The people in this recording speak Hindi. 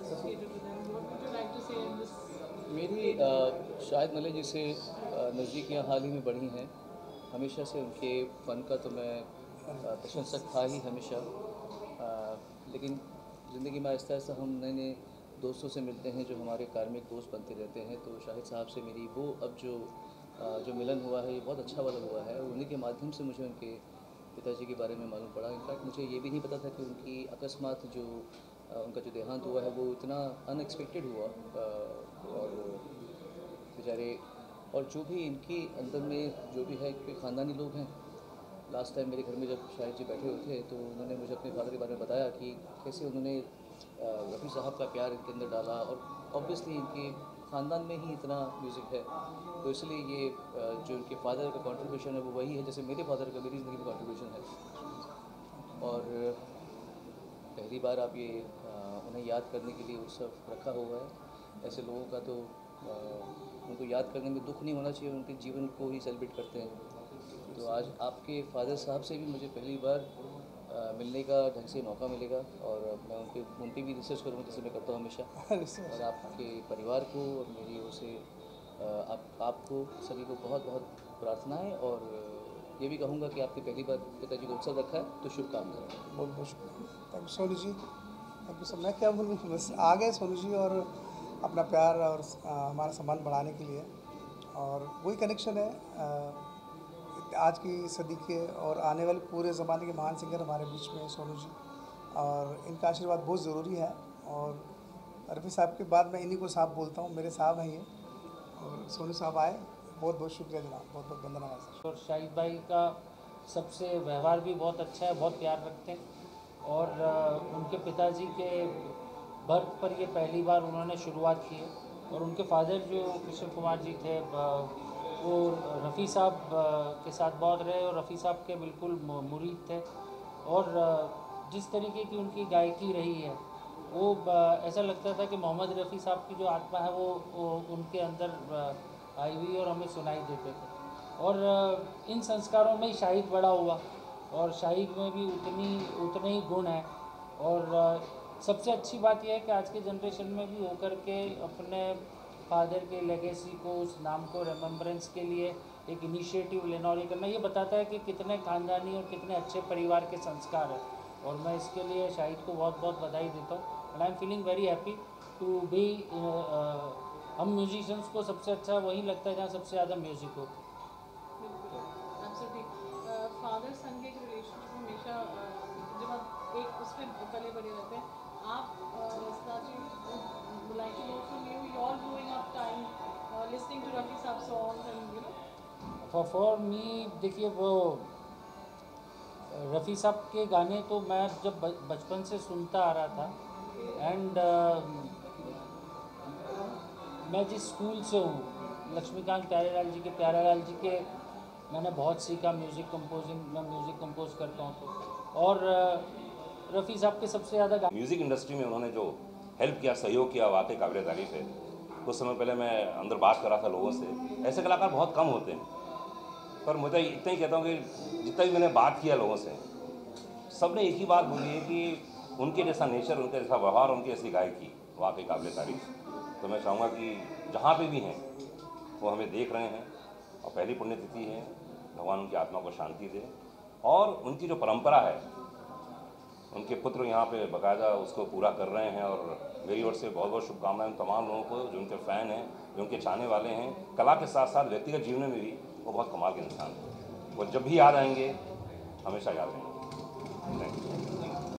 associated with them. What would you like to say in this? मेरी शाहिद मलिक जी से नज़दीकियाँ हाल ही में बढ़ी हैं। हमेशा से उनके फ़न का तो मैं प्रशंसक था ही हमेशा, लेकिन ज़िंदगी में आहिस्ता आहिस्ता हम नए नए दोस्तों से मिलते हैं जो हमारे कार्मिक दोस्त बनते रहते हैं। तो शाहिद साहब से मेरी वो अब जो मिलन हुआ है ये बहुत अच्छा वाला हुआ है। उन्हीं के माध्यम से मुझे उनके पिताजी के बारे में मालूम पड़ा। इनफैक्ट मुझे ये भी नहीं पता था कि उनकी अकस्मात उनका जो देहांत हुआ है वो इतना अनएक्सपेक्टेड हुआ। और बेचारे, और जो भी इनकी अंदर में जो भी है कि ख़ानदानी लोग हैं। लास्ट टाइम मेरे घर में जब शाहिद जी बैठे हुए थे तो उन्होंने मुझे अपने फादर के बारे में बताया कि कैसे उन्होंने रफ़ी साहब का प्यार इनके अंदर डाला, और ऑब्वियसली इनके ख़ानदान में ही इतना म्यूज़िक है, तो इसलिए ये जो इनके फादर का कंट्रीब्यूशन है वो वही है जैसे मेरे फादर का मेरी ज़िंदगी में कंट्रीब्यूशन है। और पहली बार आप ये उन्हें याद करने के लिए उत्सव रखा हुआ है। ऐसे लोगों का तो उनको याद करने में दुख नहीं होना चाहिए, उनके जीवन को ही सेलिब्रेट करते हैं। तो आज आपके फादर साहब से भी मुझे पहली बार मिलने का ढंग से मौका मिलेगा, और मैं उनकी भी रिसर्च करूँगा जैसे मैं करता हूँ हमेशा। और आपके परिवार को और मेरी ओर से आपको सभी को बहुत बहुत प्रार्थनाएं, और ये भी कहूँगा कि आपकी पहली बार पिताजी को उत्सव रखा है तो शुभकामनाएं। बहुत बहुत शुक्रिया। Thank you Sonu ji, thank you सब। मैं क्या बोलूँ, बस आ गए सोनू जी और अपना प्यार और हमारा सम्मान बढ़ाने के लिए, और वही कनेक्शन है आज की सदी के और आने वाले पूरे ज़माने के महान सिंगर हमारे बीच में सोनू जी, और इनका आशीर्वाद बहुत ज़रूरी है। और रफ़ी साहब के बाद मैं इन्हीं को साहब बोलता हूँ, मेरे साहब हैं ये, और सोनू साहब आए, बहुत बहुत शुक्रिया जनाब, बहुत बहुत धन्यवाद सर। और शाहिद भाई का सबसे व्यवहार भी बहुत अच्छा है, बहुत प्यार रखते हैं। और उनके पिताजी के बर्थ पर ये पहली बार उन्होंने शुरुआत की है। और उनके फादर जो किशोर कुमार जी थे वो रफ़ी साहब के साथ बहुत रहे, और रफ़ी साहब के बिल्कुल मुरीद थे। और जिस तरीके की उनकी गायकी रही है वो ऐसा लगता था कि मोहम्मद रफ़ी साहब की जो आत्मा है वो उनके अंदर आई हुई और हमें सुनाई देते थे। और इन संस्कारों में ही शाहिद बड़ा हुआ, और शाहिद में भी उतने ही गुण हैं। और सबसे अच्छी बात यह है कि आज के जनरेशन में भी होकर के अपने फादर के लेगेसी को, उस नाम को रिमेम्बरेंस के लिए एक इनिशिएटिव लेना और ये करना, ये बताता है कि कितने ख़ानदानी और कितने अच्छे परिवार के संस्कार हैं। और मैं इसके लिए शाहिद को बहुत बहुत बधाई देता हूँ। And I am feeling very happy to be. हम म्यूजिशियंस को सबसे अच्छा वही लगता है जहाँ सबसे ज़्यादा म्यूज़िक हो। फादर सन के एक रिलेशनशिप हमेशा जब आप एक उस पर पले बड़े रहते हैं, आप like you know from you all growing up time listening to Rafi Saab songs and you know for me देखिए, वो रफ़ी साहब के गाने तो मैं जब बचपन से सुनता आ रहा था। एंड मैं जिस स्कूल से हूँ, लक्ष्मीकांत प्यारेलाल जी के मैंने बहुत सीखा म्यूज़िक कंपोजिंग। मैं म्यूज़िक कंपोज करता हूँ तो। और रफ़ी साहब के सबसे ज़्यादा म्यूज़िक इंडस्ट्री में उन्होंने जो हेल्प किया, सहयोग किया, वाकई काबिल तारीफ़ है। कुछ समय पहले मैं अंदर बात कर रहा था लोगों से, ऐसे कलाकार बहुत कम होते हैं, पर मुझे इतना ही कहता हूँ कि जितना भी मैंने बात किया लोगों से, सब ने एक ही बात बोली है कि उनके जैसा नेचर, उनके जैसा व्यवहार, उनकी ऐसी गायकी वाकई काबिल तारीफ़। तो मैं चाहूँगा कि जहाँ पे भी हैं वो हमें देख रहे हैं, और पहली पुण्यतिथि है, भगवान उनकी आत्मा को शांति दे। और उनकी जो परंपरा है, उनके पुत्र यहाँ पे बाकायदा उसको पूरा कर रहे हैं। और मेरी ओर से बहुत बहुत शुभकामनाएं तमाम लोगों को जो उनके फ़ैन हैं, जो उनके चाहने वाले हैं। कला के साथ साथ व्यक्तिगत जीवन में भी वो बहुत कमाल के इंसान हैं। वो जब भी याद आएंगे हमेशा याद रहेंगे। Thank you.